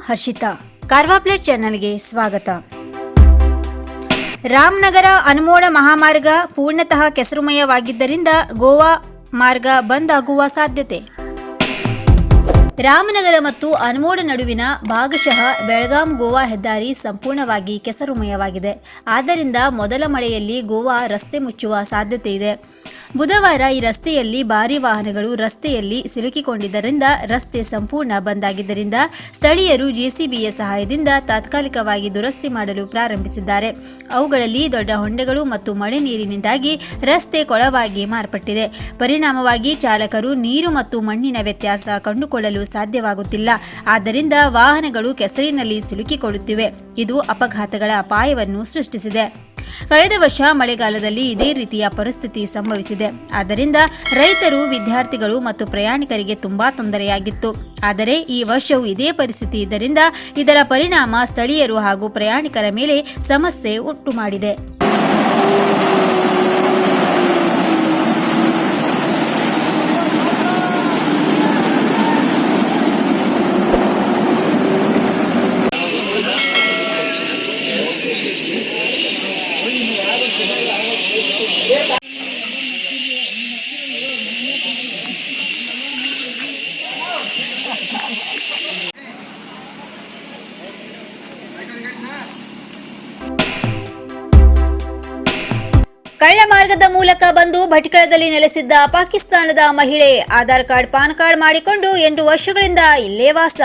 Harshita. Karwa plate ಚಾನೆಲ್ಗೆ ಸ್ವಾಗತ. ರಾಮನಗರ ಅನುಮೋಡ ಮಹಾಮಾರ್ಗ ಪೂರ್ಣತಃ ಕೆಸರುಮಯವಾಗಿದ್ದರಿಂದ ಗೋವಾ ಮಾರ್ಗ ಬಂದ್ ಆಗುವ ಸಾಧ್ಯತೆ. ರಾಮನಗರ ಮತ್ತು ಅನುಮೋಡ ನಡುವಿನ ಭಾಗಶಃ ಬೆಳಗಾಂ ಗೋವಾ ಹೆದ್ದಾರಿ ಸಂಪೂರ್ಣವಾಗಿ ಕೆಸರುಮಯವಾಗಿದೆ. ಆದ್ದರಿಂದ ಮೊದಲ ಮಳೆಯಲ್ಲಿ ಗೋವಾ ರಸ್ತೆ ಮುಚ್ಚುವ ಸಾಧ್ಯತೆ ಇದೆ. ಬುಧವಾರ ಈ ರಸ್ತೆಯಲ್ಲಿ ಭಾರೀ ವಾಹನಗಳು ರಸ್ತೆಯಲ್ಲಿ ಸಿಲುಕಿಕೊಂಡಿದ್ದರಿಂದ ರಸ್ತೆ ಸಂಪೂರ್ಣ ಬಂದ್ ಆಗಿದ್ದರಿಂದ ಸ್ಥಳೀಯರು ಜೆಸಿಬಿಯ ಸಹಾಯದಿಂದ ತಾತ್ಕಾಲಿಕವಾಗಿ ದುರಸ್ತಿ ಮಾಡಲು ಪ್ರಾರಂಭಿಸಿದ್ದಾರೆ. ಅವುಗಳಲ್ಲಿ ದೊಡ್ಡ ಹೊಂಡಗಳು ಮತ್ತು ಮಳೆ ನೀರಿನಿಂದಾಗಿ ರಸ್ತೆ ಕೊಳವಾಗಿ ಮಾರ್ಪಟ್ಟಿದೆ. ಪರಿಣಾಮವಾಗಿ ಚಾಲಕರು ನೀರು ಮತ್ತು ಮಣ್ಣಿನ ವ್ಯತ್ಯಾಸ ಕಂಡುಕೊಳ್ಳಲು ಸಾಧ್ಯವಾಗುತ್ತಿಲ್ಲ. ಆದ್ದರಿಂದ ವಾಹನಗಳು ಕೆಸರಿನಲ್ಲಿ ಸಿಲುಕಿಕೊಳ್ಳುತ್ತಿವೆ. ಇದು ಅಪಘಾತಗಳ ಅಪಾಯವನ್ನು ಸೃಷ್ಟಿಸಿದೆ. ಕಳೆದ ವರ್ಷ ಮಳೆಗಾಲದಲ್ಲಿ ಇದೇ ರೀತಿಯ ಪರಿಸ್ಥಿತಿ ಸಂಭವಿಸಿದೆ. ಆದ್ದರಿಂದ ರೈತರು, ವಿದ್ಯಾರ್ಥಿಗಳು ಮತ್ತು ಪ್ರಯಾಣಿಕರಿಗೆ ತುಂಬಾ ತೊಂದರೆಯಾಗಿತ್ತು. ಆದರೆ ಈ ವರ್ಷವೂ ಇದೇ ಪರಿಸ್ಥಿತಿ ಇದ್ದರಿಂದ ಇದರ ಪರಿಣಾಮ ಸ್ಥಳೀಯರು ಹಾಗೂ ಪ್ರಯಾಣಿಕರ ಮೇಲೆ ಸಮಸ್ಯೆ ಉಂಟು ಮಾಡಿದೆ. ಕಳ್ಳ ಮಾರ್ಗದ ಮೂಲಕ ಬಂದು ಭಟ್ಕಳದಲ್ಲಿ ನೆಲೆಸಿದ್ದ ಪಾಕಿಸ್ತಾನದ ಮಹಿಳೆ ಆಧಾರ್ ಕಾರ್ಡ್, ಪಾನ್ ಕಾರ್ಡ್ ಮಾಡಿಕೊಂಡು 8 ವರ್ಷಗಳಿಂದ ಇಲ್ಲೇ ವಾಸ.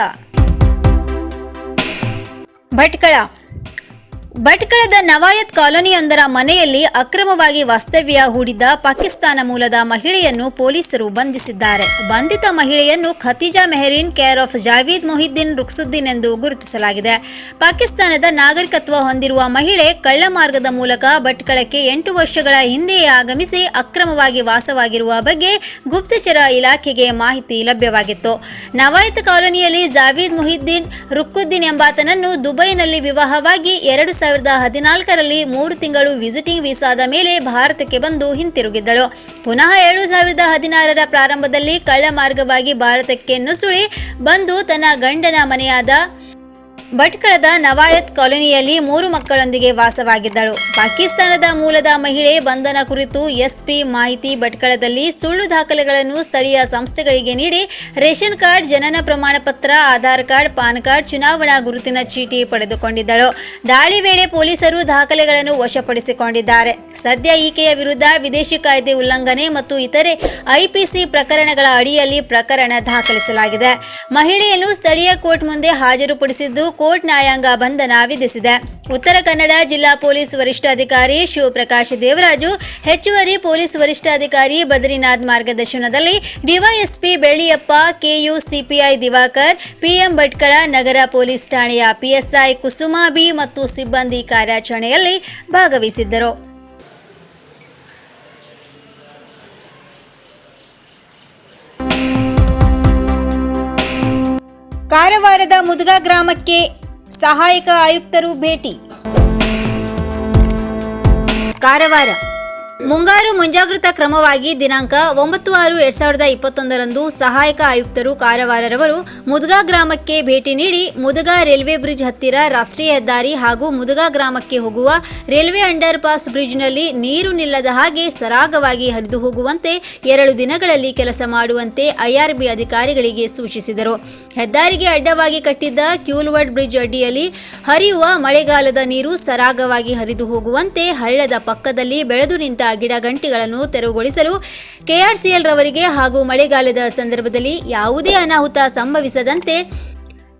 ಭಟ್ಕಳದ ನವಾಯತ್ ಕಾಲೋನಿಯೊಂದರ ಮನೆಯಲ್ಲಿ ಅಕ್ರಮವಾಗಿ ವಾಸ್ತವ್ಯ ಹೂಡಿದ್ದ ಪಾಕಿಸ್ತಾನ ಮೂಲದ ಮಹಿಳೆಯನ್ನು ಪೊಲೀಸರು ಬಂಧಿಸಿದ್ದಾರೆ. ಬಂಧಿತ ಮಹಿಳೆಯನ್ನು ಖತೀಜಾ ಮೆಹರಿನ್ ಕೇರ್ ಆಫ್ ಜಾವೀದ್ ಮೊಹಿದ್ದೀನ್ ರುಕ್ಸುದ್ದೀನ್ ಎಂದು ಗುರುತಿಸಲಾಗಿದೆ. ಪಾಕಿಸ್ತಾನದ ನಾಗರಿಕತ್ವ ಹೊಂದಿರುವ ಮಹಿಳೆ ಕಳ್ಳ ಮಾರ್ಗದ ಮೂಲಕ ಭಟ್ಕಳಕ್ಕೆ 8 ವರ್ಷಗಳ ಹಿಂದೆಯೇ ಆಗಮಿಸಿ ಅಕ್ರಮವಾಗಿ ವಾಸವಾಗಿರುವ ಬಗ್ಗೆ ಗುಪ್ತಚರ ಇಲಾಖೆಗೆ ಮಾಹಿತಿ ಲಭ್ಯವಾಗಿತ್ತು. ನವಾಯತ್ ಕಾಲೋನಿಯಲ್ಲಿ ಜಾವೀದ್ ಮೊಹಿದ್ದೀನ್ ರುಕ್ಕುದ್ದೀನ್ ಎಂಬಾತನನ್ನು ದುಬೈನಲ್ಲಿ ವಿವಾಹವಾಗಿ 2014ರಲ್ಲಿ 3 ತಿಂಗಳು ವಿಸಿಟಿಂಗ್ ವೀಸಾದ ಮೇಲೆ ಭಾರತಕ್ಕೆ ಬಂದು ಹಿಂತಿರುಗಿದ್ದಳು. ಪುನಃ 2016ರ ಪ್ರಾರಂಭದಲ್ಲಿ ಕಳ್ಳ ಮಾರ್ಗವಾಗಿ ಭಾರತಕ್ಕೆ ನುಸುಳಿ ಬಂದು ತನ್ನ ಗಂಡನ ಮನೆಯಾದ ಭಟ್ಕಳದ ನವಾಯತ್ ಕಾಲೋನಿಯಲ್ಲಿ 3 ಮಕ್ಕಳೊಂದಿಗೆ ವಾಸವಾಗಿದ್ದಳು. ಪಾಕಿಸ್ತಾನದ ಮೂಲದ ಮಹಿಳೆ ಬಂಧನ ಕುರಿತು ಎಸ್ಪಿ ಮಾಹಿತಿ ಭಟ್ಕಳದಲ್ಲಿ ಸುಳ್ಳು ದಾಖಲೆಗಳನ್ನು ಸ್ಥಳೀಯ ಸಂಸ್ಥೆಗಳಿಗೆ ನೀಡಿ ರೇಷನ್ ಕಾರ್ಡ್, ಜನನ ಪ್ರಮಾಣ ಪತ್ರ, ಆಧಾರ್ ಕಾರ್ಡ್, ಪಾನ್ ಕಾರ್ಡ್, ಚುನಾವಣಾ ಗುರುತಿನ ಚೀಟಿ ಪಡೆದುಕೊಂಡಿದ್ದಳು. ದಾಳಿ ವೇಳೆ ಪೊಲೀಸರು ದಾಖಲೆಗಳನ್ನು ವಶಪಡಿಸಿಕೊಂಡಿದ್ದಾರೆ. ಸದ್ಯ ಈಕೆಯ ವಿರುದ್ಧ ವಿದೇಶಿ ಕಾಯ್ದೆ ಉಲ್ಲಂಘನೆ ಮತ್ತು ಇತರೆ ಐಪಿಸಿ ಪ್ರಕರಣಗಳ ಅಡಿಯಲ್ಲಿ ಪ್ರಕರಣ ದಾಖಲಿಸಲಾಗಿದೆ. ಮಹಿಳೆಯನ್ನು ಸ್ಥಳೀಯ ಕೋರ್ಟ್ ಮುಂದೆ ಹಾಜರುಪಡಿಸಿದ್ದು ಕೋರ್ಟ್ ನ್ಯಾಯಾಂಗ ಬಂಧನ ವಿಧಿಸಿದೆ. ಉತ್ತರ ಕನ್ನಡ ಜಿಲ್ಲಾ ಪೊಲೀಸ್ ವರಿಷ್ಠಾಧಿಕಾರಿ ಶಿವಪ್ರಕಾಶ್ ದೇವರಾಜು, ಹೆಚ್ಚುವರಿ ಪೊಲೀಸ್ ವರಿಷ್ಠಾಧಿಕಾರಿ ಬದ್ರಿನಾಥ್ ಮಾರ್ಗದರ್ಶನದಲ್ಲಿ ಡಿವೈಎಸ್ಪಿ ಬೆಳ್ಳಿಯಪ್ಪ, ಕೆಯು ಸಿಪಿಐ ದಿವಾಕರ್, ಪಿಎಂ ಭಟ್ಕಳ ನಗರ ಪೊಲೀಸ್ ಠಾಣೆಯ ಪಿಎಸ್ಐ ಕುಸುಮಾ ಬಿ ಮತ್ತು ಸಿಬ್ಬಂದಿ ಕಾರ್ಯಾಚರಣೆಯಲ್ಲಿ ಭಾಗವಹಿಸಿದ್ದರು. ಕಾರವಾರದ ಮುದಗಾ ಗ್ರಾಮಕ್ಕೆ ಸಹಾಯಕ ಆಯುಕ್ತರು ಭೇಟಿ. ಕಾರವಾರ ಮುಂಗಾರು ಮುಂಜಾಗ್ರತಾ ಕ್ರಮವಾಗಿ ದಿನಾಂಕ 9/6/2021ರಂದು ಸಹಾಯಕ ಆಯುಕ್ತರು ಕಾರವಾರರವರು ಮುದಗಾ ಗ್ರಾಮಕ್ಕೆ ಭೇಟಿ ನೀಡಿ ಮುದಗಾ ರೈಲ್ವೆ ಬ್ರಿಡ್ಜ್ ಹತ್ತಿರ ರಾಷ್ಟ್ರೀಯ ಹೆದ್ದಾರಿ ಹಾಗೂ ಮುದಗಾ ಗ್ರಾಮಕ್ಕೆ ಹೋಗುವ ರೈಲ್ವೆ ಅಂಡರ್ ಪಾಸ್ ಬ್ರಿಡ್ಜ್ನಲ್ಲಿ ನೀರು ನಿಲ್ಲದ ಹಾಗೆ ಸರಾಗವಾಗಿ ಹರಿದು ಹೋಗುವಂತೆ 2 ದಿನಗಳಲ್ಲಿ ಕೆಲಸ ಮಾಡುವಂತೆ ಐಆರ್ಬಿ ಅಧಿಕಾರಿಗಳಿಗೆ ಸೂಚಿಸಿದರು. ಹೆದ್ದಾರಿಗೆ ಅಡ್ಡವಾಗಿ ಕಟ್ಟಿದ್ದ ಕ್ಯೂಲ್ವರ್ಡ್ ಬ್ರಿಡ್ಜ್ ಅಡಿಯಲ್ಲಿ ಹರಿಯುವ ಮಳೆಗಾಲದ ನೀರು ಸರಾಗವಾಗಿ ಹರಿದು ಹೋಗುವಂತೆ ಹಳ್ಳದ ಪಕ್ಕದಲ್ಲಿ ಬೆಳೆದು ನಿಂತ ಗಿಡಗಂಟಿಗಳನ್ನು ತೆರವುಗೊಳಿಸಲು ಕೆಆರ್ಸಿಎಲ್ ರವರಿಗೆ ಹಾಗೂ ಮಳೆಗಾಲದ ಸಂದರ್ಭದಲ್ಲಿ ಯಾವುದೇ ಅನಾಹುತ ಸಂಭವಿಸದಂತೆ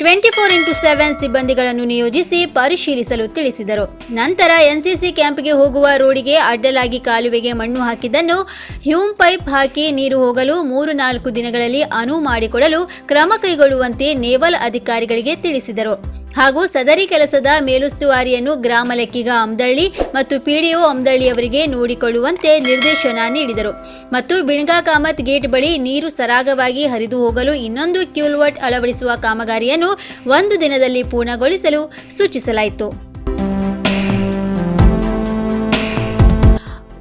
24x7 ಸಿಬ್ಬಂದಿಗಳನ್ನು ನಿಯೋಜಿಸಿ ಪರಿಶೀಲಿಸಲು ತಿಳಿಸಿದರು. ನಂತರ ಎನ್ಸಿಸಿ ಕ್ಯಾಂಪ್ಗೆ ಹೋಗುವ ರೋಡಿಗೆ ಅಡ್ಡಲಾಗಿ ಕಾಲುವೆಗೆ ಮಣ್ಣು ಹಾಕಿದ್ದನ್ನು ಹ್ಯೂಮ್ ಪೈಪ್ ಹಾಕಿ ನೀರು ಹೋಗಲು 3-4 ದಿನಗಳಲ್ಲಿ ಅನುವು ಮಾಡಿಕೊಡಲು ಕ್ರಮ ಕೈಗೊಳ್ಳುವಂತೆ ನೇವಲ್ ಅಧಿಕಾರಿಗಳಿಗೆ ತಿಳಿಸಿದರು. ಹಾಗೂ ಸದರಿ ಕೆಲಸದ ಮೇಲುಸ್ತುವಾರಿಯನ್ನು ಗ್ರಾಮ ಲೆಕ್ಕಿಗ ಅಮ್ದಳ್ಳಿ ಮತ್ತು ಪಿಡಿಒ ಅಮ್ದಳ್ಳಿಯವರಿಗೆ ನೋಡಿಕೊಳ್ಳುವಂತೆ ನಿರ್ದೇಶನ ನೀಡಿದರು. ಮತ್ತು ಬಿಣ್ಗಾ ಕಾಮತ್ ಗೇಟ್ ಬಳಿ ನೀರು ಸರಾಗವಾಗಿ ಹರಿದು ಹೋಗಲು ಇನ್ನೊಂದು ಕ್ಯೂಲ್ವರ್ಟ್ ಅಳವಡಿಸುವ ಕಾಮಗಾರಿಯನ್ನು 1 ದಿನದಲ್ಲಿ ಪೂರ್ಣಗೊಳಿಸಲು ಸೂಚಿಸಲಾಯಿತು.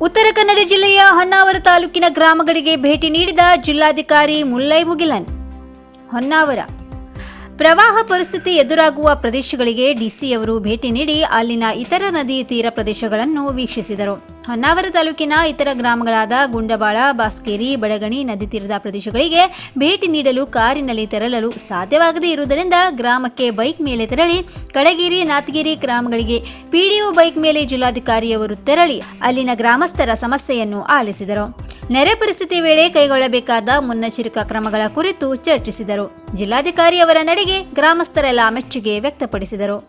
ಉತ್ತರ ಕನ್ನಡ ಜಿಲ್ಲೆಯ ಹೊನ್ನಾವರ ತಾಲೂಕಿನ ಗ್ರಾಮಗಳಿಗೆ ಭೇಟಿ ನೀಡಿದ ಜಿಲ್ಲಾಧಿಕಾರಿ ಮುಲ್ಲೈ ಮುಗಿಲನ್. ಹೊನ್ನಾವರ ಪ್ರವಾಹ ಪರಿಸ್ಥಿತಿ ಎದುರಾಗುವ ಪ್ರದೇಶಗಳಿಗೆ ಡಿಸಿಯವರು ಭೇಟಿ ನೀಡಿ ಅಲ್ಲಿನ ಇತರ ನದಿ ತೀರ ಪ್ರದೇಶಗಳನ್ನು ವೀಕ್ಷಿಸಿದರು. ಹೊನ್ನಾವರ ತಾಲೂಕಿನ ಇತರ ಗ್ರಾಮಗಳಾದ ಗುಂಡಬಾಳ, ಬಾಸ್ಕೇರಿ, ಬಡಗಣಿ ನದಿ ತೀರದ ಪ್ರದೇಶಗಳಿಗೆ ಭೇಟಿ ನೀಡಲು ಕಾರಿನಲ್ಲಿ ತೆರಳಲು ಸಾಧ್ಯವಾಗದೇ ಇರುವುದರಿಂದ ಗ್ರಾಮಕ್ಕೆ ಬೈಕ್ ಮೇಲೆ ತೆರಳಿ ಕಳಗೇರಿ, ನಾತಗಿರಿ ಗ್ರಾಮಗಳಿಗೆ ಪಿಡಿಒ ಬೈಕ್ ಮೇಲೆ ಜಿಲ್ಲಾಧಿಕಾರಿಯವರು ತೆರಳಿ ಅಲ್ಲಿನ ಗ್ರಾಮಸ್ಥರ ಸಮಸ್ಯೆಯನ್ನು ಆಲಿಸಿದರು. ನೆರೆ ಪರಿಸ್ಥಿತಿ ವೇಳೆ ಕೈಗೊಳ್ಳಬೇಕಾದ ಮುನ್ನೆಚ್ಚರಿಕಾ ಕ್ರಮಗಳ ಕುರಿತು ಚರ್ಚಿಸಿದರು. ಜಿಲ್ಲಾಧಿಕಾರಿ ಅವರ ನಡೆಗೆ ಗ್ರಾಮಸ್ಥರೆಲ್ಲ ಮೆಚ್ಚುಗೆ ವ್ಯಕ್ತಪಡಿಸಿದರು.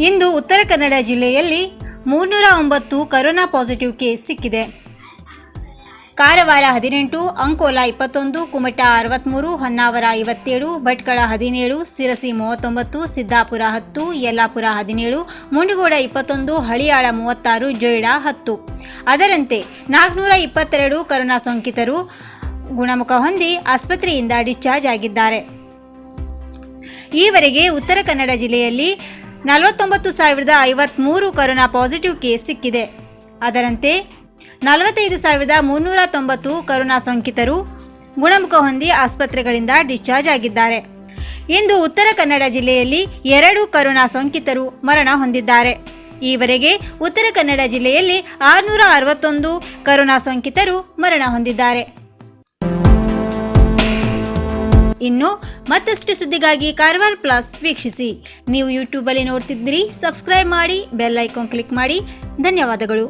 ಇಂದು ಉತ್ತರ ಕನ್ನಡ ಜಿಲ್ಲೆಯಲ್ಲಿ 309 ಕರೋನಾ ಪಾಸಿಟಿವ್ ಕೇಸ್ ಸಿಕ್ಕಿದೆ. ಕಾರವಾರ 18, ಅಂಕೋಲಾ 21, ಕುಮಟಾ 63, ಹೊನ್ನಾವರ 57, ಭಟ್ಕಳ 17, ಸಿರಸಿ 39, ಸಿದ್ದಾಪುರ 10, ಯಲ್ಲಾಪುರ 17, ಮುಂಡಗೋಡ 21, ಹಳಿಯಾಳ 36, ಜೊಯ್ಡಾ 10. ಅದರಂತೆ 422 ಕರೋನಾ ಸೋಂಕಿತರು ಗುಣಮುಖ ಹೊಂದಿ ಆಸ್ಪತ್ರೆಯಿಂದ ಡಿಸ್ಚಾರ್ಜ್ ಆಗಿದ್ದಾರೆ. ಈವರೆಗೆ ಉತ್ತರ ಕನ್ನಡ ಜಿಲ್ಲೆಯಲ್ಲಿ 49,053 ಕರೋನಾ ಪಾಸಿಟಿವ್ ಕೇಸ್ ಸಿಕ್ಕಿದೆ. ಅದರಂತೆ 45,390 ಕರೋನಾ ಸೋಂಕಿತರು ಗುಣಮುಖ ಹೊಂದಿ ಆಸ್ಪತ್ರೆಗಳಿಂದ ಡಿಸ್ಚಾರ್ಜ್ ಆಗಿದ್ದಾರೆ. ಇಂದು ಉತ್ತರ ಕನ್ನಡ ಜಿಲ್ಲೆಯಲ್ಲಿ 2 ಕರೋನಾ ಸೋಂಕಿತರು ಮರಣ ಹೊಂದಿದ್ದಾರೆ. ಈವರೆಗೆ ಉತ್ತರ ಕನ್ನಡ ಜಿಲ್ಲೆಯಲ್ಲಿ 661 ಕರೋನಾ ಸೋಂಕಿತರು ಮರಣ ಹೊಂದಿದ್ದಾರೆ. ಇನ್ನು ಮತ್ತಷ್ಟು ಸುದ್ದಿಗಾಗಿ ಕಾರವಾರ ಪ್ಲಸ್ ವೀಕ್ಷಿಸಿ. ನೀವು ಯೂಟ್ಯೂಬಲ್ಲಿ ನೋಡ್ತಿದ್ದೀರಿ, ಸಬ್ಸ್ಕ್ರೈಬ್ ಮಾಡಿ, ಬೆಲ್ ಐಕಾನ್ ಕ್ಲಿಕ್ ಮಾಡಿ. ಧನ್ಯವಾದಗಳು.